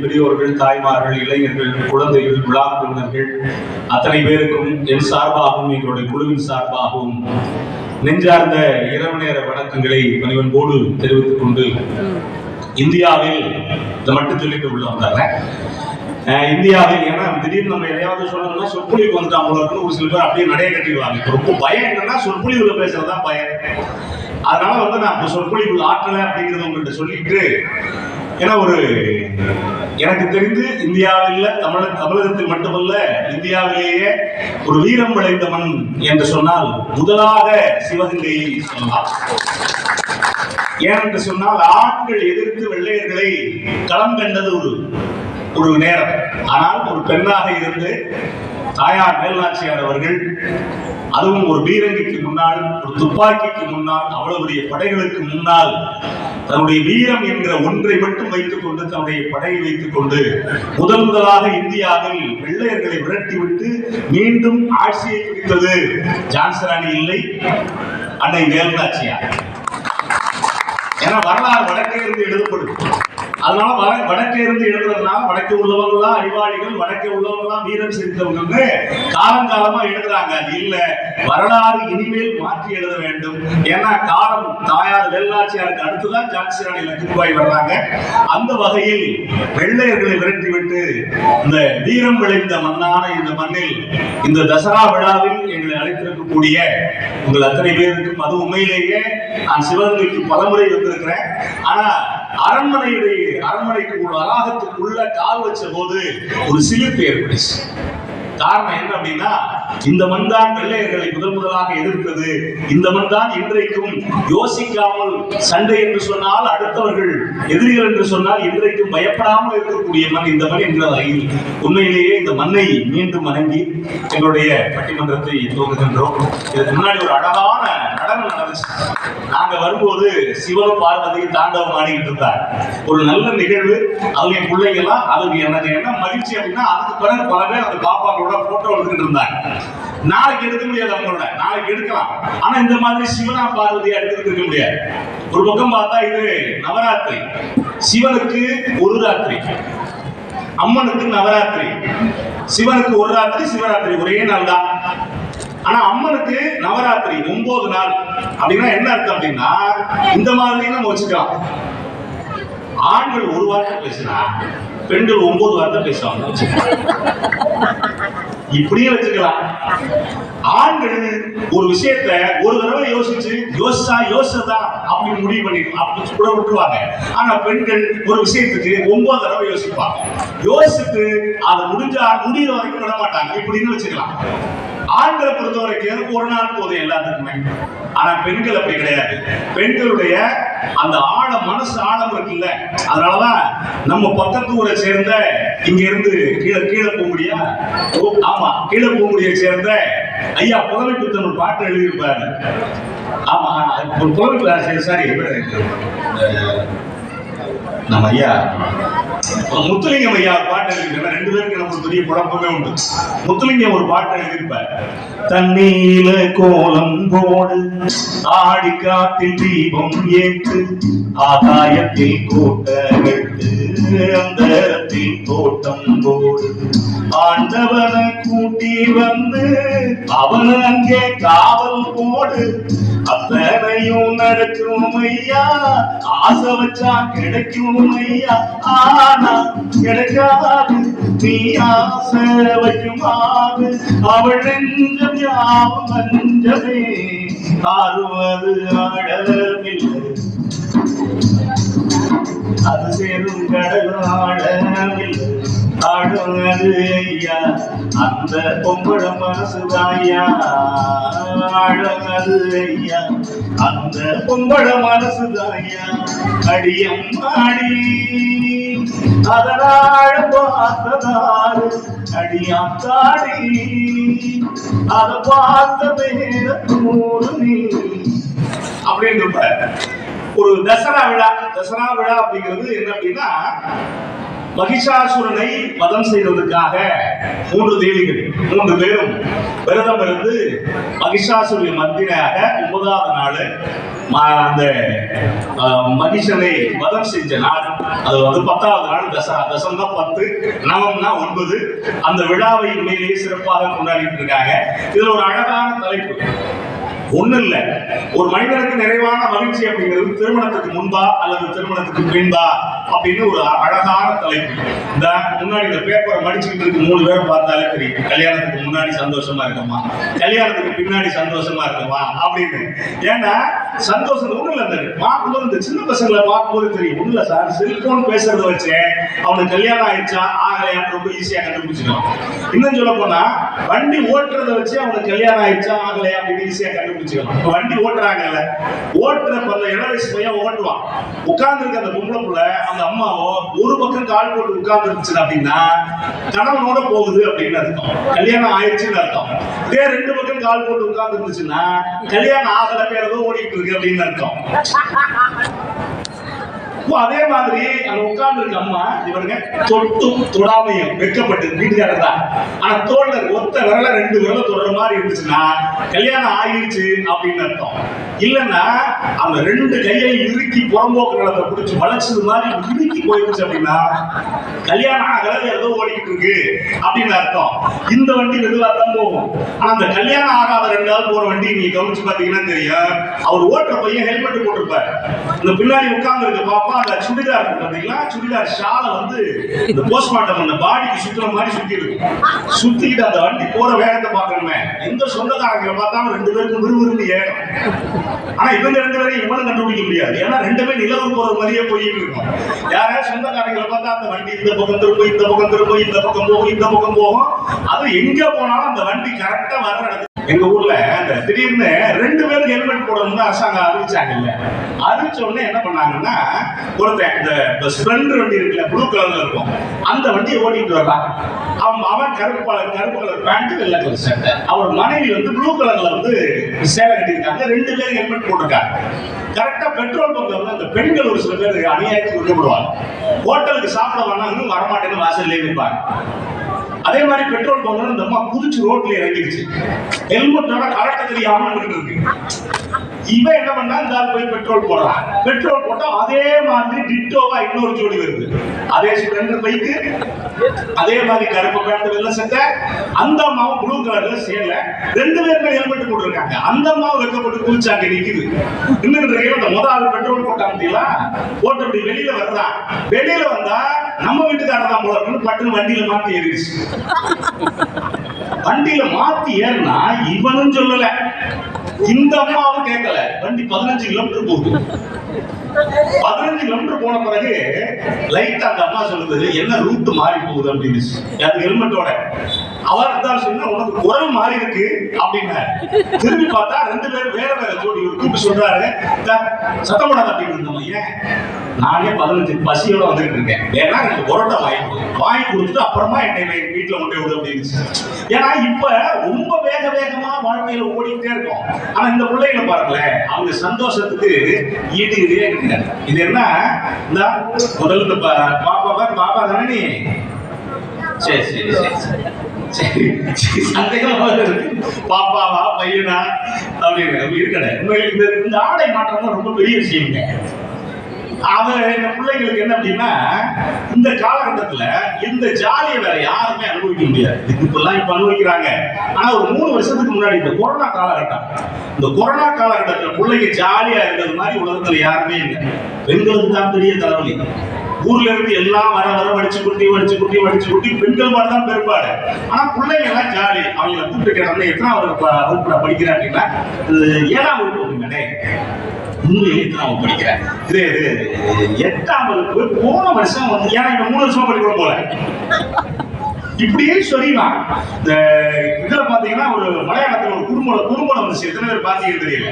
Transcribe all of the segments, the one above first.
பெரியோர்கள், தாய்மார்கள், இளைஞர்கள், குழந்தைகள், விழா குழுவினர்கள் அத்தனை பேருக்கும் என் சார்பாகவும் எங்களுடைய குழுவின் சார்பாகவும் நெஞ்சார்ந்த இரவு நேர வணக்கங்களை பணிவன்போடு தெரிவித்துக் கொண்டு இந்தியாவில் இதை மட்டும் சொல்லிட்டு உள்ள வந்தாங்க. இந்தியாவில் ஏன்னா திடீர்னு நம்ம எதையாவது சொல்லணும்னா சொற்பொழிவு வந்துட்டாங்க ஒரு சில பேர் அப்படியே நடைய கட்டிடுவாங்க. ரொம்ப பயம் என்னன்னா சொற்பொழிவுல பேசுறதுதான் பயம். அதனால நான் சொற்பொழிவு ஆற்றலை அப்படிங்கிறத உங்கள்கிட்ட சொல்லிட்டு ஏன்னா எனக்கு தெரிந்து இந்தியாவில் தமிழகத்தில் மட்டுமல்ல இந்தியாவிலேயே ஒரு வீரம் விளைந்த மண் என்று சொன்னால் முதலாக சிவகங்கையை சொல்லலாம். ஏனென்று சொன்னால் ஆண்கள் எதிர்த்து வெள்ளையர்களை களம் கண்டது ஒரு நேரம். ஆனால் ஒரு பெண்ணாக இருந்து தாயார் மேல்நாச்சியார் அவர்கள் அதுவும் ஒரு பீரங்கிக்கு முன்னால் ஒரு துப்பாக்கிக்கு முன்னால் அவ்வளவு பெரிய படைகளுக்கு முன்னால் தன்னுடைய வீரம் என்கிற ஒன்றை மட்டும் வைத்துக் கொண்டு தன்னுடைய படையை வைத்துக் கொண்டு முதலாக இந்தியாவில் வெள்ளையர்களை விரட்டிவிட்டு மீண்டும் ஆட்சியை பிடித்தது ஜான்சி ராணி இல்லை, அன்னை மேல்நாச்சியார். ஏன்னா வரலாறு வடக்கே இருந்து எழுதப்படுது. அதனால வடக்கே இருந்து எழுதுறதுனால வடக்கே உள்ளவங்கலாம் அறிவாளிகள், வடக்கே உள்ளவங்கலாம் வீரம் செலுத்தவங்க காலங்காலமா எழுதுறாங்க. அது இல்ல, வரலாறு இனிமேல் மாற்றி எழுத வேண்டும். ஏன்னா காலம் தாயார் வேலுநாச்சியாருக்கு அடுத்துதான் ஜான்சி ராணி லட்சுமிபாய் வர்றாங்க. அந்த வகையில் வெள்ளையர்களை விரட்டிவிட்டு இந்த வீரம் விளைந்த மண்ணான இந்த மண்ணில் இந்த தசரா விழாவில் எங்களை அழைத்திருக்கக்கூடிய உங்கள் அத்தனை பேருக்கும் அது உண்மையிலேயே நான் சிவகங்கைக்கு பலமுறை வந்திருக்கிறேன். ஆனா அரண்மனைக்கு வளாகத்துக்குள்ள கால் வச்ச போது ஒரு சிலிர்ப்பு ஏற்படுச்சு. காரணம் என்ன அப்படின்னா இந்த மண் தான் வெள்ளையர்களை முதலாக எதிர்த்தது. இந்த மண் தான் இன்றைக்கும் யோசிக்காமல் சண்டை என்று சொன்னால் அடுத்தவர்கள் எதிரிகள் என்று சொன்னால் இன்றைக்கும் பயப்படாமல் இருக்கக்கூடிய மண் இந்த மண் என்ற வகையில் உண்மையிலேயே இந்த மண்ணை மீண்டும் வணங்கி எங்களுடைய பட்டிமன்றத்தை துவங்குகின்றோம். இதுக்கு முன்னாடி ஒரு அழகான நடனம் நடந்துச்சு. நாங்க வரும்போது சிவனும் பார்வதியும் தாண்டவம் ஆடிக்கிட்டு இருந்தார். ஒரு நல்ல நிகழ்வு. அவங்க பிள்ளைங்க எல்லாம் அதுக்கு எனக்கு என்ன மகிழ்ச்சி அப்படின்னா அதுக்கு பிறகு பல பேர் அந்த பாப்பாங்களோட போட்டோ எடுத்துக்கிட்டு இருந்தாங்க. நாளைக்கு எடுக்க முடியாது, அவங்களோட நாளைக்கு எடுக்கலாம். ஆனா இந்த மாதிரி சிவனா பார்வதியா எடுத்துக்கிட்டு இருக்க முடியாது. ஒரு பக்கம் பார்த்தா இது நவராத்திரி, சிவனுக்கு ஒரு ராத்திரி, அம்மனுக்கு நவராத்திரி. சிவனுக்கு ஒரு ராத்திரி, சிவராத்திரி ஒரே நாள் தான். ஆனா அம்மனுக்கு நவராத்திரி 9 நாள். அப்படின்னா என்ன அர்த்தம் அப்படின்னா இந்த மாதிரி நம்ம வச்சுக்கலாம். ஆண்கள் ஒரு வார்த்தை பேசினா பெண்கள் 9 வார்த்தை பேசுவாங்க. இப்படியே வச்சுக்கலாம். ஆண்கள் ஒரு விஷயத்த ஒரு தடவை யோசிச்சதான் அப்படின்னு முடிவு பண்ணிக்கலாம், அப்படி கூட விட்டுருவாங்க. ஆனா பெண்கள் ஒரு விஷயத்துக்கு 9 தடவை யோசிப்பாங்க. யோசிச்சுட்டு அதை முடிகிற வரைக்கும் விட மாட்டாங்க. இப்படின்னு வச்சுக்கலாம். ஆண்களை பொறுத்த வரைக்கும் ஒரு நாள் போதும் எல்லாத்துக்குமே. ஆனா பெண்கள் அப்படி கிடையாது. பெண்களுடைய அந்த மனசு ஆழம் இருக்குல்ல, அதனாலதான் நம்ம பக்கத்து ஊரை சேர்ந்த இங்க இருந்து கீழே போக முடியா, ஆமா கீழே போக முடிய சேர்ந்த ஐயா புலமை புத்தன் ஒரு பாட்டு எழுதியிருப்பாரு. ஆமா ஒரு புலமை சாரி நம்ம ஐயா முத்துலிங்கம் ஐயா பாட்டு எழுதியிருக்க. 2 பேருக்கு நமக்கு பெரிய குழப்பமே உண்டு. முத்துலிங்கம் ஒரு பாட்டு எழுதியிருப்பார். தண்ணீல கோலம் போடு, ஆடி காத்தில் தீபம் ஏற்று, ஆகாயத்தில் கோட்டகட்டு, அந்தரத்தில் தோட்டம் போடு, ஆண்டவனை கூட்டி வந்து அவன் அங்கே காவல் போடு, அத்தனையும் நடக்கும் ஐயா, ஆசை வச்சா கிடைக்கும் ஐயா, ஆனா கிடைக்காது நீ ஆசை வைக்குமாறு, அவள் நெஞ்சம் யாவும் மஞ்சமே, ஆறுவது ஆழமில்லை, அது சேரும் கடல் ஆழமில்லை, ஆடுவது ஐயா அந்த பொம்பள மனசுதாயா, ஆடுவது ஐயா அந்த பொம்பள மனசுதாயா, அடியம் ஆடி அதனால பார்த்ததாரு, அடியாம் தாடி அதை பார்த்த நேரத்தூரு நீ அப்படின்னு ஒரு தசரா விழா. தசரா விழா அப்படிங்கிறது என்ன அப்படின்னா மகிஷாசுரனை வதம் செய்வதற்காக 3 தேவிகள் 3 பேரும் விரதம் இருந்து மகிஷாசுரிய மர்தினியாக 9வது நாள் அந்த மகிஷனை வதம் செஞ்ச நாள். அது வந்து 10வது நாள் தசரா. தசம் தான் 10, நவம்னா 9. அந்த விழாவை உண்மையிலேயே சிறப்பாக கொண்டாடிட்டு இருக்காங்க. இதுல ஒரு அழகான தலைப்பு ஒண்ணு இல்ல, ஒரு மனிதனுக்கு நிறைவான மகிழ்ச்சி அப்படிங்கிறது திருமணத்துக்கு முன்பா அல்லது திருமணத்துக்கு பின்பா அப்படின்னு ஒரு அழகான தலைப்பு. இந்த முன்னாடி இந்த பேப்பரை மடிச்சுக்கிட்டு இருக்கு 3 பேரும் பார்த்தாலே தெரியும், கல்யாணத்துக்கு முன்னாடி சந்தோஷமா இருக்கமா, கல்யாணத்துக்கு பின்னாடி சந்தோஷமா இருக்கமா அப்படின்னு. ஏன்னா சந்தோஷம் ஒண்ணு இல்ல, பார்க்கும்போது இந்த சின்ன பசங்களை பார்க்கும்போது தெரியும். ஒண்ணு இல்ல சார், செல்போன் பேசுறத வச்சு அவனுக்கு கல்யாணம் ஆயிடுச்சா ஆகலையான்னு ரொம்ப ஈஸியா கண்டுபிடிச்சிடும். இன்னும் சொல்ல போனா வண்டி ஓட்டுறத வச்சு அவனுக்கு கல்யாணம் ஆயிடுச்சா ஆகலையா அப்படின்னு ஈஸியா கண்டுபிடிச்சிக்கலாம். வண்டி ஓட்டுறாங்கல்ல, ஓட்டுறப்ப அந்த இளவயசு பையன் ஓட்டுவான், உட்கார்ந்து இருக்க அந்த பொம்பளை புள்ள அந்த அம்மாவோ ஒரு பக்கம் கால் போட்டு உட்கார்ந்து இருந்துச்சு அப்படின்னா கணவனோட போகுது அப்படின்னு அர்த்தம், கல்யாணம் ஆயிடுச்சுன்னு அர்த்தம். இதே 2 பக்கம் கால் போட்டு உட்கார்ந்து இருந்துச்சுன்னா கல்யாணம் ஆகல, வேற ஏதோ ஓடிட்டு இருக்கு அப்படின்னு அர்த்தம். அதே மாதிரி அங்க உட்கார்ந்து இருக்க அம்மா இவருங்க தொட்டும் தொடாமையும் வெட்கப்பட்டு வீட்டுக்காரர் தான், ஆனா தோல்ல ஒத்த விரல 2 விரல தொடர மாதிரி இருந்துச்சுன்னா கல்யாணம் ஆயிடுச்சு அப்படின்னு அர்த்தம். இல்லன்னா அந்த 2 கையை இறுக்கி புறம்போக்கு நிலத்தை பிடிச்சி வளைச்சது மாதிரி இறுக்கி போயிருச்சு அப்படின்னா கல்யாணம் ஆகல, ஏதோ ஓடிக்கிட்டு இருக்கு அப்படின்னு அர்த்தம். இந்த வண்டி மெதுவா தான் போகும். ஆனா அந்த கல்யாணம் ஆகாத 2 ஆள் போற வண்டி நீங்க கவனிச்சு பாத்தீங்கன்னா தெரியும், அவர் ஓட்டுற பையன் ஹெல்மெட் போட்டிருப்பாரு, இந்த பின்னாடி உட்கார்ந்து இருக்க பாப்பா அந்த சுடிதார் பாத்தீங்களா, சுடிதார் ஷால வந்து இந்த போஸ்ட்மார்ட்டம் பண்ண பாடிக்கு சுத்துற மாதிரி சுத்தி இருக்கும். சுத்திக்கிட்டு அந்த வண்டி போற வேகத்தை பாக்கணுமே, எந்த சொந்தக்காரங்களை பார்த்தாலும் 2 பேருக்கு விறுவிறுன்னு ஏறும். ஆனா இவங்க 2 பேரையும் இவனும் கண்டுபிடிக்க முடியாது, ஏன்னா 2 பேரும் நிலவு போற மாதிரியே போயிட்டு இருக்கும். யாராவது சொந்தக்காரங்களை பார்த்தா அந்த வண்டி இந்த பக்கம் திரும்ப இந்த பக்கம் திரும்ப இந்த பக்கம் போகும் இந்த பக்கம் போகும். அது எங்க போனாலும் அந்த வண்டி கரெக்டா வர இடத்துக்கு. எங்க ஊர்ல அந்த திடீர்னு 2 பேருக்கு ஹெல்மெட் போடணும்னு அரசாங்கம் அறிவிச்சாங்கல்ல, அறிவிச்ச உடனே என்ன பண்ணாங்கன்னா ஒருத்தன் இந்த ஸ்ப்ளெண்டர் வண்டி இருக்குல்ல ப்ளூ கலர்ல இருக்கும், அந்த வண்டியை ஓட்டிட்டு வர்றான். அவன் கருப்பு கலர் பேண்ட் வெள்ளை கலர் சட்டை, அவர் மனைவி வந்து ப்ளூ கலர்ல வந்து சேலை கட்டியிருக்காங்க. 2 பேரும் ஹெல்மெட் போட்டிருக்காங்க. கரெக்டா பெட்ரோல் பங்க் வந்து அந்த பெண்கள் ஒரு சில பேர் அநியாயத்துக்கு விரும்புவாங்க, ஹோட்டலுக்கு சாப்பிட வேணா இன்னும் வரமாட்டேன்னு வாசல்லே இருப்பாங்க. அதே மாதிரி பெட்ரோல் பங்க் இந்த அம்மா குதிச்சு ரோட்ல இறங்கிடுச்சு, ஹெல்மெட்டோட கரெக்டா தெரியாம இருக்கு. இவன் என்ன பண்ணா இந்த ஆள் போய் பெட்ரோல் போடுறான், பெட்ரோல் போட்டா அதே மாதிரி டிட்டோவா இன்னொரு ஜோடி வருது, அதே ஸ்ப்ளெண்டர் பைக்கு, அதே மாதிரி கருப்பு பேண்ட் வெள்ளை சட்டை, அந்த அம்மாவும் ப்ளூ கலர்ல சேல, 2 பேருமே ஹெல்மெட் போட்டிருக்காங்க. அந்த அம்மாவும் வெக்கப்பட்டு குளிச்சாங்க நிக்குது. இன்னும் அந்த முதல் ஆள் பெட்ரோல் போட்டாங்க போட்டு அப்படி வெளியில வர்றான், வெளியில வந்தா நம்ம வீட்டுக்காரர் தான் போல இருக்குன்னு பட்டுன்னு வண்டியில மாத்தி ஏறிடுச்சு. வண்டியில மாத்தி ஏறினா இவனும் சொல்லல, இந்த அம்மாவும் கேட்கல. வண்டி 15 கிலோமீட்டர் போகுது. 15 கிலோமீட்டர் போன பிறகு லைட்டா அந்த அம்மா சொல்லுது, என்ன ரூட் மாறி போகுது அப்படின்னு. அது ஹெல்மெட்டோட அவர் இருந்தாலும் சொன்னா உனக்கு குரல் மாறி இருக்கு அப்படின்னா. திரும்பி பார்த்தா 2 பேரும் வேற வேற ஜோடி கூப்பிட்டு சொல்றாரு, சத்தம் போடாத அப்படின்னு. ஏன் நானே 15 பசியோட வந்துட்டு இருக்கேன், ஏன்னா எனக்கு பரோட்டா வாங்கி கொடுத்துட்டு அப்புறமா என்னை வீட்டுல கொண்டு விடு அப்படின்னு. ஏன்னா இப்ப ரொம்ப வேகமா வாழ்க்கையில ஓடிக்கிட்டே இருக்கும். ஆனா இந்த பிள்ளைகளை பாருங்களேன், அவங்க சந்தோஷத்துக்கு ஈடு இதே கிடையாது. இது என்ன, இந்த முதல்ல பாப்பா தானே நீ, சரி சரி சரி சரி சந்தேகமா பாப்பாவா பையனா அப்படின்னு இருக்கட. இந்த ஆடை மாற்றம் ரொம்ப பெரிய விஷயங்க. இந்த பிள்ளைங்களுக்கு என்ன அப்படின்னா, இந்த காலகட்டத்துல இந்த ஜாலியை வேற யாருமே அனுபவிக்க முடியாது. இப்பெல்லாம் இப்ப அனுபவிக்கிறாங்க. ஆனா ஒரு 3 வருஷத்துக்கு முன்னாடி இந்த கொரோனா காலகட்டம், இந்த கொரோனா காலகட்டத்துல பிள்ளைங்க ஜாலியா இருந்தது மாதிரி உலகத்துல யாருமே இல்லை. பெண்களுக்கு தான் பெரிய தலைவலி. ஊர்ல இருந்து எல்லாம் வர வடிச்சு குட்டி பெண்கள் மாதிரி தான் பெரும்பாடு. ஆனா பிள்ளைங்க எல்லாம் ஜாலி. அவங்களை கூப்பிட்டு கேட்டாங்க, எத்தனாவது வகுப்புல படிக்கிறேன் அப்படின்னா 7ஆம் வகுப்பு உண்மையிலே நான் படிக்கிறேன். இது 8ஆம் வகுப்பு போன வருஷம் வந்து, ஏன்னா இந்த 3 வருஷமா படிக்கிறோம் போல இப்படியே சொல்லிடலாம். இந்த இதுல பாத்தீங்கன்னா ஒரு மலையாளத்துல ஒரு குறும்படம் வந்துச்சு, எத்தனை பேர் பாத்தீங்கன்னு தெரியல.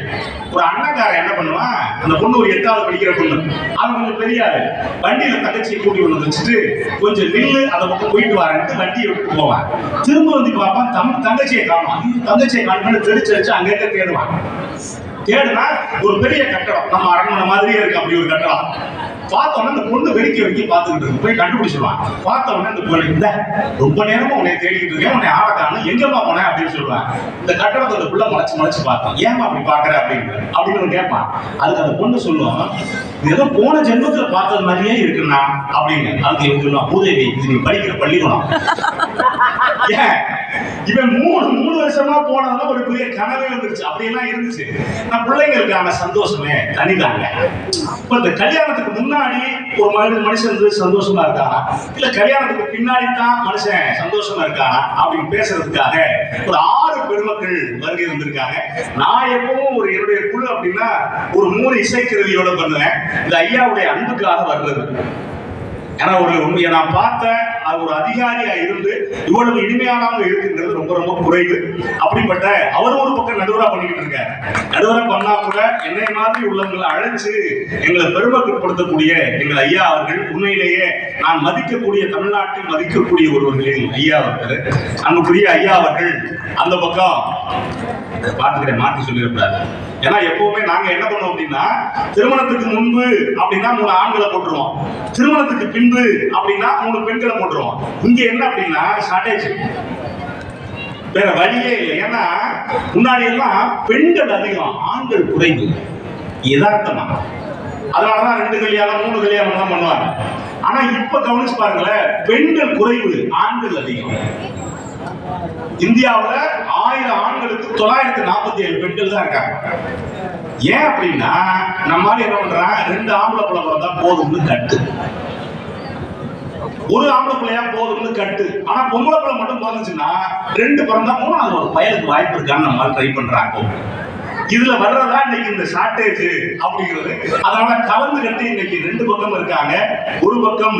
ஒரு அண்ணக்காரன் என்ன பண்ணுவான், அந்த பொண்ணு ஒரு 8ஆவது படிக்கிற பொண்ணு, அவன் கொஞ்சம் பெரியாரு, வண்டியில தங்கச்சியை கூட்டி கொண்டு வச்சுட்டு கொஞ்சம் நில்லு அந்த பக்கம் போயிட்டு வரேன்ட்டு வண்டியை விட்டு போவான். திரும்ப வந்து பார்ப்பான், தங்கச்சியை காணும். தங்கச்சியை காணும் தெரிச்சு வச்சு அங்கே தேடுவான். தேடுனா ஒரு பெரிய கட்டடம், நம்ம அரண்மனை மாதிரியே இருக்கு அப்படி ஒரு கட்டடம். பார்த்த உடனே அந்த பொண்ணு வெடிக்க பார்த்துக்கிட்டு இருக்கு. போய் கண்டுபிடிச்சிருவான். பார்த்த உடனே அந்த பொண்ணு, இந்த ரொம்ப நேரமா உன்னை தேடிக்கிட்டு இருக்கேன், உன்னை ஆள காணும், எங்கம்மா போனேன் அப்படின்னு சொல்லுவான். இந்த கட்டணத்தை அந்த புள்ள மறைச்சு பார்த்தான். ஏமா அப்படி பாக்குற அப்படின்னு கேட்பான். அதுக்கு அந்த பொண்ணு சொல்லுவான், ஏதோ போன ஜென்மத்துல பார்த்தது மாதிரியே இருக்குன்னா அப்படின்னு. அதுக்கு இவங்க சொல்லுவான், பூதேவி இது நீ படிக்கிற பள்ளிக்கூடம். ஏன் இவன் மூணு வருஷமா போனதுதான் ஒரு பெரிய கனவே வந்துருச்சு. அப்படியெல்லாம் இருந்துச்சு. நான் பிள்ளைங்களுக்கான சந்தோஷமே தனிதாங்க. இப்ப இந்த கல்யாணத்துக்கு முன்னாடி ஒரு மனுஷன் சந்தோஷமா இருக்கானா, இல்ல கல்யாணத்துக்கு பின்னாடி தான் மனுஷன் சந்தோஷமா இருக்கானா அப்படின்னு பேசுறதுக்காக ஒரு 6 பெருமக்கள் வருகை வந்திருக்காங்க. நான் எப்பவும் ஒரு என்னுடைய குழு அப்படின்னா ஒரு 3 இசைக்கருவியோட பண்ணுவேன். இந்த ஐயாவுடைய அன்புக்காக வர்றது. ஏன்னா ஒரு உண்மையை நான் பார்த்தேன், அது ஒரு அதிகாரியா இருந்து இவ்வளவு இனிமையானவங்க இருக்குங்கிறது ரொம்ப ரொம்ப குறைவு. அப்படிப்பட்ட அவர் ஒரு பக்கம் நடுவரா பண்ணிக்கிட்டு இருக்காரு. நடுவரா பண்ணா கூட என்னை மாதிரி உள்ளவங்களை அழைச்சு எங்களை பெருமைப்படுத்தக்கூடிய எங்கள் ஐயா அவர்கள் உண்மையிலேயே நான் மதிக்கக்கூடிய, தமிழ்நாட்டில் மதிக்கக்கூடிய ஒருவர்களில் ஐயா அவர்கள், அன்புக்குரிய ஐயா அவர்கள் அந்த பக்கம் பார்த்துக்கிறேன், மாற்றி சொல்லிடக்கூடாது. ஏன்னா எப்பவுமே நாங்க என்ன பண்ணுவோம் அப்படின்னா, திருமணத்துக்கு முன்பு அப்படின்னா 3 ஆண்களை போட்டுருவோம், திருமணத்துக்கு பின்பு அப்படின்னா 3 பெண்களை போட்டுருவோம். இங்க என்ன அப்படின்னா ஷார்டேஜ், வேற வழியே இல்லை. ஏன்னா முன்னாடி எல்லாம் பெண்கள் அதிகம், ஆண்கள் குறைவு, யதார்த்தமா. அதனாலதான் 2 கல்யாணம் 3 கல்யாணம் தான் பண்ணுவாங்க. ஆனா இப்ப கவனிச்சு பாருங்களேன், பெண்கள் குறைவு, ஆண்கள் அதிகம். இந்தியாவில் 1000 ஆண்களுக்கு 947 பெண்கள் தான் இருக்காங்க. ஏன் அப்படின்னா நம்மால என்ன பண்றான், 2 ஆம்பளை பிள்ளை பிறந்தா போதும்னு கட்டு, ஒரு ஆம்பளை பிள்ளையா போதும்னு கட்டு. ஆனா பொம்பளை பிள்ளை மட்டும் பிறந்துச்சுன்னா 2 பிறந்தா 3வது ஒரு பயலுக்கு வாய்ப்பு இருக்கான்னு நம்மளால ட்ரை பண்றாங்க. இதுல வர்றதா இன்னைக்கு இந்த ஷார்டேஜ் அப்படிங்கிறது. அதனால கலந்து கட்டி இன்னைக்கு 2 பக்கம் இருக்காங்க. ஒரு பக்கம்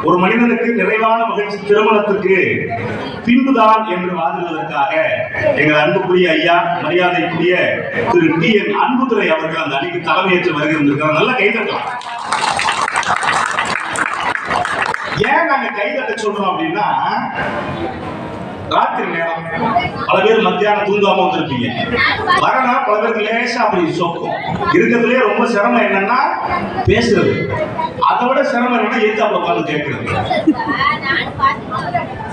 ஒரு மனிதனுக்கு நிறைவான மகிழ்ச்சி திருமணத்துக்கு பின்புதான் என்று வாதிடுவதற்காக எங்கள் அன்புக்குரிய ஐயா, மரியாதைக்குரிய திரு டி.என். அன்புதுரை அவர்கள் அந்த அணிக்கு தலைமையேற்று வருகிறார். நல்லா கைதட்டலாம். ஏன் நாங்க கைதட்ட சொல்றோம் அப்படின்னா, ராத்திரி நேரம் பல பேர் மத்தியானம் தூங்காம வந்திருப்பீங்க. வரனா பல பேருக்கு லேசா அப்படி சொக்கும். இருக்கிறதுலே ரொம்ப சிரமம் என்னன்னா பேசுறது. அதை விட சிரமம் என்னன்னா ஏத்தாப்புல உட்கார்ந்து கேட்கறது.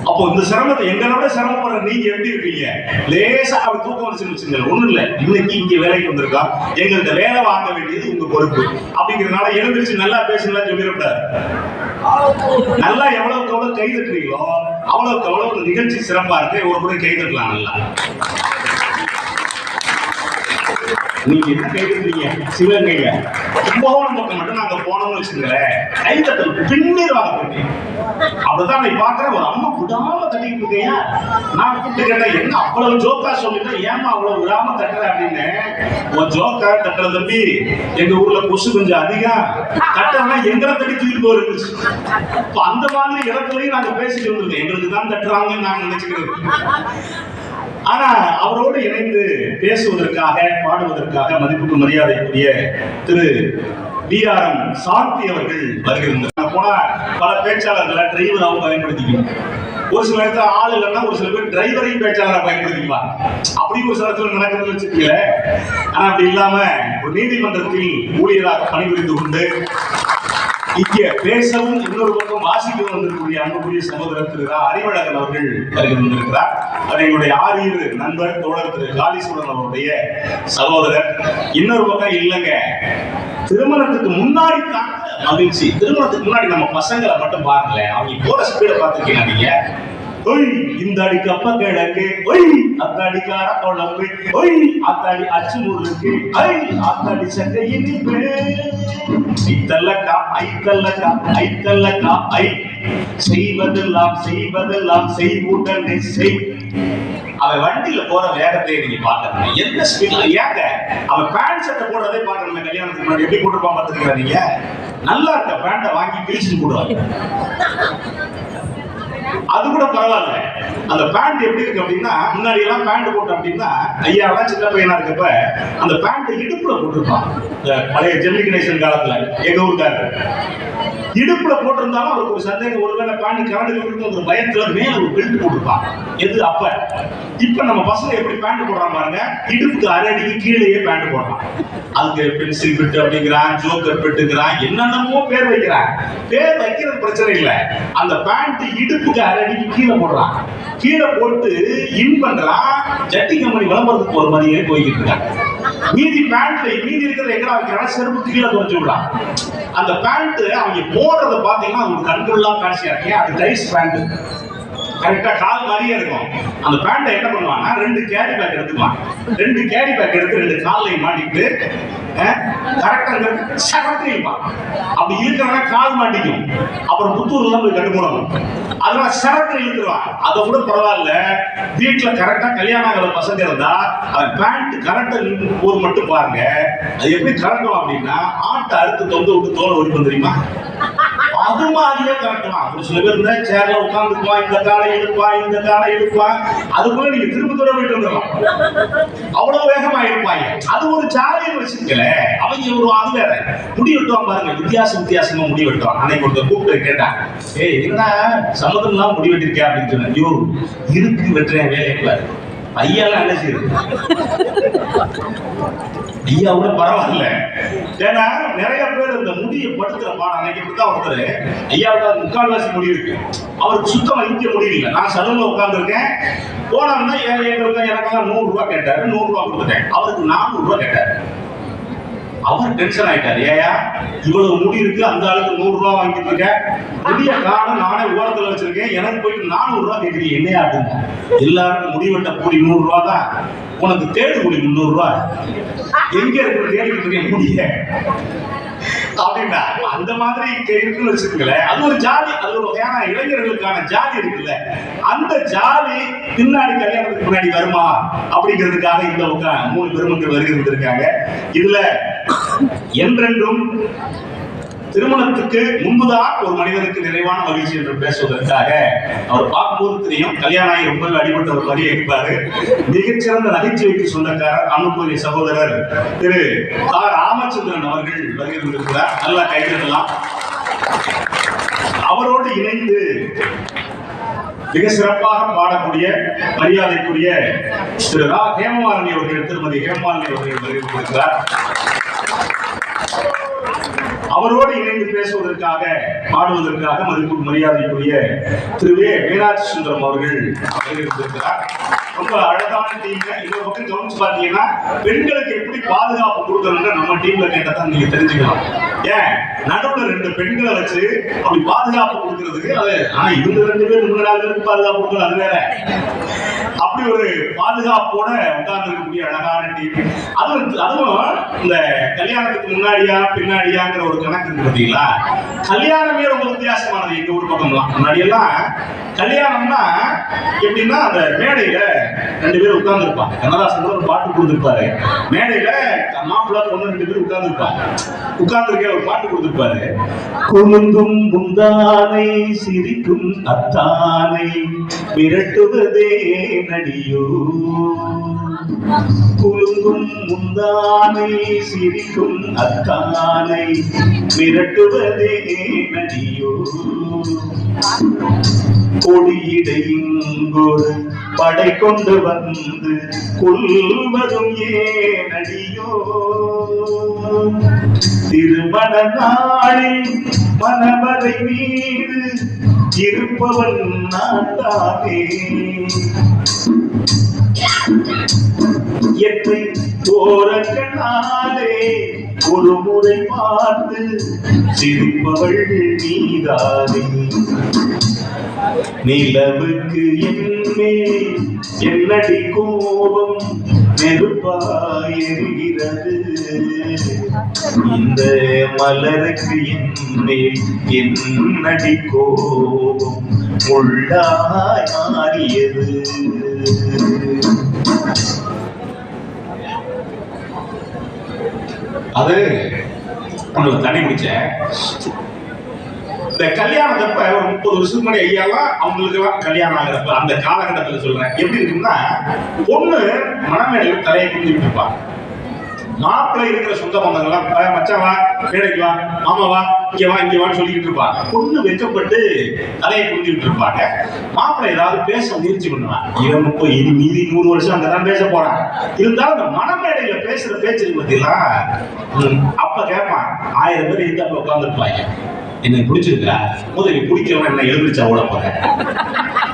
அப்போ இந்த சிரமத்தை எங்களோட சிரமப்படுற நீங்க எப்படி இருப்பீங்க? லேசா அப்படி தூக்கம் வந்துச்சுன்னு வச்சுங்க, ஒண்ணும் இல்ல, இன்னைக்கு இங்க வேலைக்கு வந்திருக்கோம், எங்களுக்கு வேலை வாங்க வேண்டியது உங்க பொறுப்பு அப்படிங்கிறதுனால எழுந்திருச்சு நல்லா பேசலாம் சொல்லிடக்கூடாது. நல்லா எவ்வளவுக்கு எவ்வளவு கை தட்டுறீங்களோ அவ்வளவுக்கு அவ்வளவு நிகழ்ச்சி சிறப்பா இருக்கு. ஒரு முறை கை தட்டலாம். நல்லா நீங்க என்ன கை தட்டுறீங்க? சிவகங்கையில கும்பகோணம் பக்கம் மட்டும் நாங்க போனோம்னு வச்சுங்களேன், கை தட்டல் பின்னிடுவாங்க. அப்படிதான் நீ பாக்குறேன், ஒரு அம்மா விடாம தட்டிட்டு இருக்கையா. நான் கூப்பிட்டு கேட்டேன், என்ன அவ்வளவு ஜோக்கா சொல்லிட்டு ஏமா அவ்வளவு விடாம தட்டுற அப்படின்னு. உன் ஜோக்கா தட்டுற தம்பி, எங்க ஊர்ல கொசு கொஞ்சம் அதிகம், தட்டுறதுனா எங்களை தட்டி தூக்கிட்டு போயிருந்துச்சு. அந்த மாதிரி இடத்துலயும் நாங்க பேசிட்டு இருந்தோம், எங்களுக்கு தான் தட்டுறாங்கன்னு நாங்க நினைச்சுக்கிறது. ஆனா அவரோடு இணைந்து பேசுவதற்காக, பாடுவதற்காக மதிப்புக்கு மரியாதைக்குரிய திரு டி.ஆர்.எம். சாந்தி அவர்கள் வருகிறார். போனா பல பேச்சாளர்களை டிரைவராகவும் பயன்படுத்திக்கணும். ஒரு சில இடத்துல ஆள் இல்லைன்னா ஒரு சில பேர் டிரைவரையும் பேச்சாளராக பயன்படுத்திக்குவாங்க. அப்படி ஒரு சில இடத்துல நடக்கிறது வச்சுக்கல. ஆனா அப்படி இல்லாம ஒரு நீதிமன்றத்தில் ஊழியராக பணிபுரிந்து கொண்டு இங்கே பேசவும் இன்னொரு பக்கம் வாசிக்கவும் வந்திருக்கக்கூடிய அன்புக்குரிய சகோதரர் திரு அறிவழகன் அவர்கள் வந்திருக்கிறார். அவர் எங்களுடைய ஆரியர் நண்பர் தோழர் திரு காளீஸ்வரன் அவருடைய சகோதரர். இன்னொரு பக்கம் இல்லைங்க, திருமணத்துக்கு முன்னாடி தான் மகிழ்ச்சி. திருமணத்துக்கு முன்னாடி நம்ம பசங்களை மட்டும் பாருங்களேன், அவங்க போற ஸ்பீட பார்த்துருக்கீங்க நீங்க. ஒய் இந்த அடி கப்ப கிழக்கு, ஒய் அத்தாடி கார குழம்பு, ஒய் அத்தாடி அச்சு முறுக்கு, ஐ அத்தாடி சட்டை இனிப்பு, ஐத்தல்லக்கா ஐத்தல்லக்கா ஐத்தல்லக்கா ஐ, செய்வதெல்லாம் செய்வதெல்லாம் செய்வுடனே செய். அவன் வண்டியில போற வேகத்தை நீங்க பாக்கணும், எந்த ஸ்பீட்ல. ஏங்க அவன் பேண்ட் சட்டை போடுறதே பாக்கணும். கல்யாணத்துக்கு முன்னாடி எப்படி போட்டுருப்பான் பாத்துக்கிறீங்க நீங்க. நல்லா இருக்க பேண்ட வாங்கி கிழிச்சுட்டு போடுவாங்க. அது கூட பரவாயில்ல. அந்த பேண்ட் எப்படி இருக்கு அப்படின்னா, முன்னாடி எல்லாம் பேண்ட் போட்டோம் அப்படின்னா, ஐயா எல்லாம் சின்ன பையனா இருக்கப்ப அந்த பேண்ட் இடுப்புல போட்டுருப்பான். பழைய ஜெமினி கணேசன் காலத்துல எங்க ஊருக்காரு இடுப்புல போட்டிருந்தாலும் அவருக்கு ஒரு சந்தேகம், ஒருவேளை பேண்ட் கரண்ட் ஒரு பயத்துல மேல ஒரு பெல்ட் போட்டிருப்பான். எது அப்ப இப்ப நம்ம பசங்க எப்படி பேண்ட் போடுறான் பாருங்க, இடுப்புக்கு அரடிக்கு கீழேயே பேண்ட் போடுறான். அதுக்கு பென்சில் பிட் அப்படிங்கிறான், ஜோக்கர் பிட்டுங்கிறான், என்னென்னமோ பேர் வைக்கிறான். பேர் வைக்கிறது பிரச்சனை இல்லை, அந்த பேண்ட் இடுப்புக்கு அரடிக்கு கீழே போடுறான். கீழே போட்டு இன் பண்றான், ஜட்டி கம்பெனி விளம்பரத்துக்கு ஒரு மாதிரியே போய்கிட்டு இருக்காங்க. மீதி பேண்ட்ல மீதி இருக்கிறத எங்க வைக்கிறான், செருப்பு கீழே குறைச்சு விடுறான். அந்த பேண்ட் அவங்க போடுறத பாத்தீங்கன்னா அவங்க கண்ட்ரோலா காட்சியா இருக்கேன். அது டைஸ் பேண்ட், கரெக்டா கால் மாதிரியே இருக்கும். அந்த பேண்டை என்ன பண்ணுவாங்கன்னா 2 கேரி பேக் எடுத்துக்குவான். 2 கேரி பேக் எடுத்து 2 காலையும் மாட்டிக்கிட்டு கரெக்டா சரத்திருப்பான். அப்படி இருக்கிறவங்க கால் மாட்டிக்கும். அப்புறம் புத்தூர்ல போய் கட்டு போடணும். அதனால சரத்தை இழுத்துருவான். அதை கூட பரவாயில்ல, வீட்டுல கரெக்டா கல்யாணம் ஆகிற பசங்க இருந்தா அந்த பேண்ட் கரெக்டா போது மட்டும் பாருங்க. அது எப்படி கரெக்டும் அப்படின்னா, ஆட்டை அறுத்து தொங்க விட்டு தோலை ஒடிப்போம் தெரியுமா, அது மாதிரியே கரெக்டுவான். ஒரு சில பேர் இருந்தா சேர்ல உட்காந்துக்குவான், இந்த காலை எடுப்பான், இந்த காலை எடுப்பான். அதுக்குள்ள நீங்க திரும்ப தூரம் போயிட்டு வந்துடலாம், அவ்வளவு வேகமா இருப்பாங்க. அது ஒரு ஜாலியை வச்சுக்கல. அவங்க ஒரு அது வேற முடி வெட்டுவான் பாருங்க, வித்தியாசமா முடி வெட்டுவான். அன்னைக்கு ஒருத்தர் கூப்பிட்டு கேட்டான், ஏய் என்ன சம்மதம்லாம் முடி வெட்டிருக்கேன் அப்படின்னு சொன்னேன். ஐயோ இருக்கு வெட்டுறேன் வேலைக்குள்ள. ஐயாலாம் என்ன செய்யுது, ஐயா கூட பரவாயில்ல. ஏன்னா நிறைய பேர் இந்த முடியை படுத்துற பாடம். அன்னைக்கு இப்படிதான் ஒருத்தர், ஐயாவுக்கு 3/4 முடி இருக்கு, அவருக்கு சுத்தமா இங்க முடியல. நான் சலூன்ல உட்கார்ந்துருக்கேன், போனோம்னா எனக்கெல்லாம் 100 ரூபாய் கேட்டாரு, 100 ரூபாய் கொடுத்துட்டேன். அவருக்கு 400 ரூபாய் கேட்டாரு. அவர் டென்ஷன் ஆயிட்டாரு, ஏயா இவ்வளவு முடி இருக்கு, அந்த ஆளுக்கு 100 ரூபாய் வாங்கிட்டு இருக்க, முடிய காரணம் நானே ஓரத்துல வச்சிருக்கேன், எனக்கு போயிட்டு 400 ரூபாய் கேட்குறீங்க என்னையா அப்படின்னா. எல்லாருக்கும் முடி வெட்ட கூலி 100 ரூபாய் தான், உனக்கு தேடு கூலி 300 ரூபாய், எங்க இருக்கு தேடிக்கிட்டு இருக்கேன் முடிய அப்படின்னா. அந்த மாதிரி இருக்குன்னு வச்சுக்கங்களேன். அது ஒரு ஜாலி, அது ஒரு வகையான இளைஞர்களுக்கான ஜாலி இருக்குல்ல. அந்த ஜாலி பின்னாடி கல்யாணத்துக்கு முன்னாடி வருமா அப்படிங்கிறதுக்காக இந்த 3 பெருமக்கள் வருகின்றிருக்காங்க. இதுல என்றென்றும் திருமணத்துக்கு முன்புதான் ஒரு மனிதனுக்கு நிறைவான மகிழ்ச்சி என்று பேசுவதற்காக, அவர் பார்க்கும்போது தெரியும் கல்யாணம் ஆகி ரொம்ப அடிபட்ட ஒரு மாதிரியே இருப்பாரு. மிகச்சிறந்த நகைச்சுவைக்கு சொந்தக்காரர் அன்புக்குரிய சகோதரர் திரு ராமச்சந்திரன் அவர்கள் வருகிறார். நல்லா கைதட்டலாம். அவரோடு இணைந்து மிக சிறப்பாக பாடக்கூடிய மரியாதைக்குரிய திரு ஹேமமாலினி அவர்கள், திருமதி ஹேமமாலினி அவர்கள் வருகிறார். அவரோடு இணைந்து பேசுவதற்காக, பாடுவதற்காக மதிப்பு மரியாதைக்குரிய திரு மீனாட்சி சுந்தரம் அவர்கள் இருக்கிறார். ரொம்ப அழகான டீம். இந்த பக்கம் கவனிச்சு பாத்தீங்கன்னா, பெண்களுக்கு எப்படி பாதுகாப்பு கொடுக்கணும்னு நம்ம டீம்ல கேட்டதான் நீங்க தெரிஞ்சுக்கலாம். ஏன் நடுவுல 2 பெண்களை வச்சு அப்படி பாதுகாப்பு கொடுக்கறதுக்கு, அது ஆனா இவங்க 2 பேர் 3-4 பேருக்கு பாதுகாப்பு கொடுக்கணும், அது வேற. அப்படி ஒரு பாதுகாப்போட உட்கார்ந்து இருக்கக்கூடிய அழகான டீம். அதுவும் இந்த கல்யாணத்துக்கு முன்னாடியா பின்னாடியாங்கிற ஒரு கணக்கு இருக்கு பார்த்தீங்களா. கல்யாணமே ரொம்ப வித்தியாசமானது எங்க ஊர் பக்கம்லாம். முன்னாடி எல்லாம் கல்யாணம்னா எப்படின்னா, அந்த மேடையில 2 பேர் உட்கார்ந்து இருப்பாங்க. கண்ணதாசன் ஒரு பாட்டு கொடுத்துருப்பாரு, மேடையில மாப்பிள்ளை பொண்ணு 2 பேர் உட்கார்ந்து இருப்பாங்க. உட்கார்ந்துருக்க ஒரு பாட்டு கொடுத்துருப்பாரு, குலுங்கும் முந்தானை சிரிக்கும் அத்தானை விரட்டுவதே நடியோ, குலுங்கும் முந்தானை சிரிக்கும் அத்தானை விரட்டுவதே நடியோ, கொடியிடையொரு படை கொண்டு வந்து கொள்வதும் ஏனடியோ, திருமண நாளில் மணவரை மீது இருப்பவன் நான் தானே, என்னை தோரக்கனாலே ஒரு முறை பார்த்து சிரிப்பவள் நீதானே, நிலவுக்கு என்னே என்னடி கோபம் நெருப்பாய் எரிகிறது, இந்த மலருக்கு என்னே என்னடி கோபம் முள்ளாய் மாறியது. அது உங்களுக்கு தனி முடிச்ச இந்த கல்யாணத்தப்ப ஒரு 30 வருஷத்துக்கு முன்னாடி ஐயாலாம் அவங்களுக்கு எல்லாம் கல்யாணம் ஆகிறப்ப அந்த காலகட்டத்தில் சொல்றேன் எப்படி இருக்குன்னா, பொண்ணு மனமேடையில் தலையை குந்திட்டு இருப்பாங்க. மாப்பிள்ளை இருக்கிற சொந்த பந்தங்கள்லாம் மச்சான் வா, மேடைக்கு வா, மாமா வா, இங்கேவான்னு சொல்லிக்கிட்டு இருப்பாங்க. பொண்ணு வெக்கப்பட்டு தலையை புரிஞ்சுக்கிட்டு இருப்பாங்க. மாப்பிள்ளை ஏதாவது பேச முயற்சி பண்ணுவான். இவன் போய் மீதி 100 வருஷம் அங்கதான் பேச போறான். இருந்தாலும் அந்த மனமேடையில பேசுற பேச்சு பத்திலாம் அப்ப கேட்பான். 1000 பேர் இருந்தா உட்காந்துருப்பாங்க. என்னை பிடிச்சிருக்கா முதல்ல பிடிக்கிறவன் என்ன எழுந்திரிச்சா ஓட போறேன்.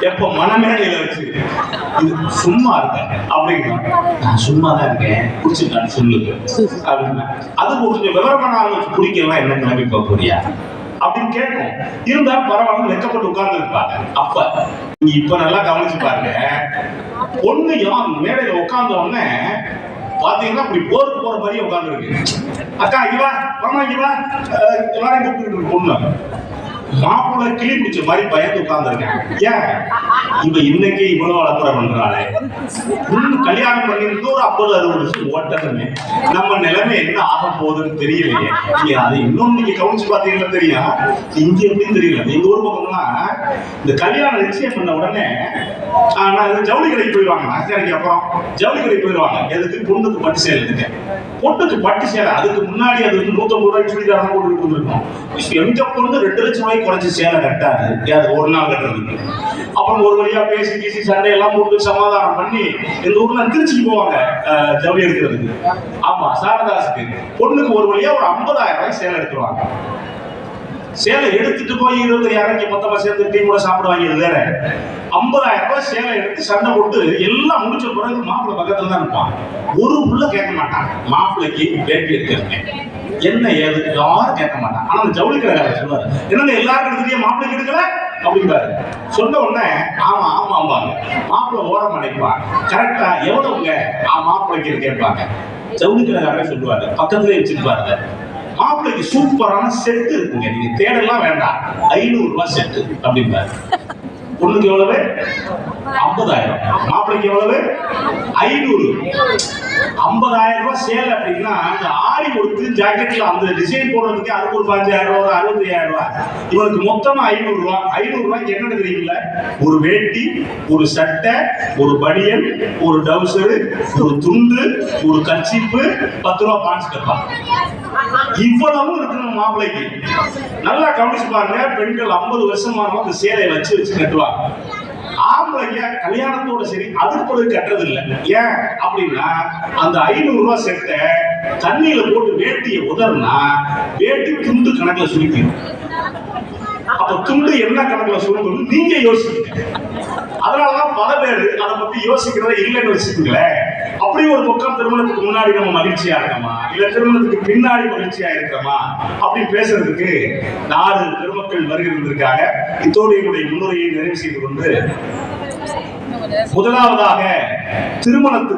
எப்ப மனமேடையில வச்சு இது சும்மா இருக்கேன் அப்படின்னா நான் சும்மா தான் இருக்கேன் பிடிச்சிருக்கான்னு சொல்லுங்க அப்படின்னா அது கொஞ்சம் விவரமான வச்சு பிடிக்கலாம் என்ன கிளம்பி போக போறியா அப்படின்னு கேட்கும். இருந்தாலும் பரவாயில்ல வெக்கப்பட்டு உட்கார்ந்து இருப்பாங்க. அப்ப நீங்க இப்ப நல்லா கவனிச்சு பாருங்க. பொண்ணு மேடையில உட்கார்ந்த உடனே பாத்தீங்கன்னா அப்படி போருக்கு போற மாதிரியே உட்கார்ந்து இருக்கு. அக்கா இவா மாமா இவா எல்லாரையும் கூப்பிட்டு இருக்கு பொண்ணு. மாப்பிள்ளை கிளி பிடிச்ச மாதிரி பயந்து உட்கார்ந்துருக்கேன். ஏன் இவ இன்னைக்கு இவ்வளவு அலப்பறை பண்றாளே, இன்னும் கல்யாணம் பண்ணிருந்து ஒரு 50-60 வருஷம் ஓட்டணுமே, நம்ம நிலைமை என்ன ஆக போகுதுன்னு தெரியலையே. நீங்க அதை இன்னும் நீங்க கவனிச்சு பாத்தீங்கன்னா தெரியும். இங்க எப்படின்னு தெரியல. எங்க ஊர் பக்கம்லாம் இந்த கல்யாணம் நிச்சயம் பண்ண உடனே நான் ஜவுளி கடைக்கு போயிடுவாங்க. அச்சாரிக்கு அப்புறம் ஜவுளி கடைக்கு போயிடுவாங்க. எதுக்கு? பொண்ணுக்கு பட்டு சேலை இருக்கு. பொண்ணுக்கு பட்டு சேலை அதுக்கு முன்னாடி அது 150 ரூபாய்க்கு சுடிதாரம் போட்டு இருக்கும். எங்க பொண்ணு 2 லட்சம் ரூபாய்க்கு குறைச்சி சேலை கட்டாது. அது ஒரு நாள் கட்டுறதுக்கு. அப்புறம் ஒரு வழியா பேசி சண்டை எல்லாம் போட்டு சமாதானம் பண்ணி இந்த ஊர்ல திருச்சிக்கு போவாங்க ஜவுளி எடுக்கிறதுக்கு. ஆமா சாரதாசுக்கு பொண்ணுக்கு ஒரு வழியா ஒரு 50,000 ரூபாய் சேலை எடுத்துருவாங்க. சேலை எடுத்துட்டு போய் 20,000 மொத்தமா சேர்ந்து டீ கூட சாப்பிடுவாங்க. இது வேற 50,000 ரூபாய் சேலை எடுத்து சண்டை போட்டு எல்லாம் முடிச்ச பிறகு மாப்பிள்ளை பக்கத்துல தான் இருப்பான். ஒரு புள்ள கேட்க மாட்டான். மாப்பிள்ளைக்கு வேட்டி எடுக்கிறேன் என்ன ஏது யாரும் கேட்க மாட்டான். ஆனா அந்த ஜவுளி கடைக்காரர் சொல்லுவாரு, என்னங்க எல்லாரும் எடுத்துட்டே மாப்பிள்ளைக்கு எடுக்கல அப்படின்பாரு. சொன்ன உடனே ஆமா ஆமாம்பாங்க. மாப்பிள்ளை ஓரம் அடைப்பான். கரெக்டா எவ்வளவுங்க மாப்பிள்ளைக்கு கேட்பாங்க. ஜவுளி கடைக்காரர் சொல்லுவாரு, பக்கத்துலயே வச்சிருப்பாருங்க. மாப்பிள்ளைக்கு சூப்பரான செட்டு இருக்குங்க, நீங்க தேடலாம் வேண்டாம், 500 ரூபாய் செட்டு அப்படின்பாரு. பொண்ணுக்கு எவ்வளவு? 50,000. மாப்பிள்ளைக்கு எவ்வளவு? 500. 50,000 ரூபாய் சேலை அப்படின்னா அந்த ஆரி கொடுத்து ஜாக்கெட்ல அந்த டிசைன் போடுறதுக்கு அதுக்கு ஒரு 15,000 ரூபாய் 65,000 ரூபாய். இவனுக்கு மொத்தமா 500 ரூபாய். 500 ரூபாய்க்கு என்ன தெரியுங்களா? ஒரு வேட்டி, ஒரு சட்டை, ஒரு பனியன், ஒரு டவுசர், ஒரு துண்டு, ஒரு கர்ச்சீப்பு, 10 ரூபாய் பான்ஸ் கட்டலாம். இவ்வளவும் இருக்கணும் மாப்பிள்ளைக்கு. நல்லா கவனிச்சு பாருங்க. பெண்கள் 50 வருஷமானவங்க அந்த சேலையை வச்சு கட்டுவாங்க. ஆம்பளைங்க கல்யாணத்தோட சரி அதுக்கு பிறகு கட்டுறது இல்லை. ஏன் அப்படின்னா அந்த 500 ரூபாய் செட்டை தண்ணியில போட்டு வேட்டியை உதறினா வேட்டி துண்டு கணக்குல சுருக்கிடும். அப்ப துண்டு என்ன கணக்குல சுருக்கணும் நீங்க யோசிக்க. அதனாலதான் பல பேர் அதை பத்தி யோசிக்கிறத இல்லைன்னு வச்சுக்கோங்களேன். அப்படி ஒரு பக்கம் திருமணத்துக்கு முன்னாடி நம்ம மகிழ்ச்சியா இருக்கமா இல்ல திருமணத்துக்கு பின்னாடி மகிழ்ச்சியா இருக்கமா அப்படின்னு பேசுறதுக்கு 4 பெருமக்கள் வருகிறதற்காக இத்தோடு என்னுடைய முன்னுரையை நிறைவு செய்து கொண்டு முதலாவதாக திருமணத்துக்கு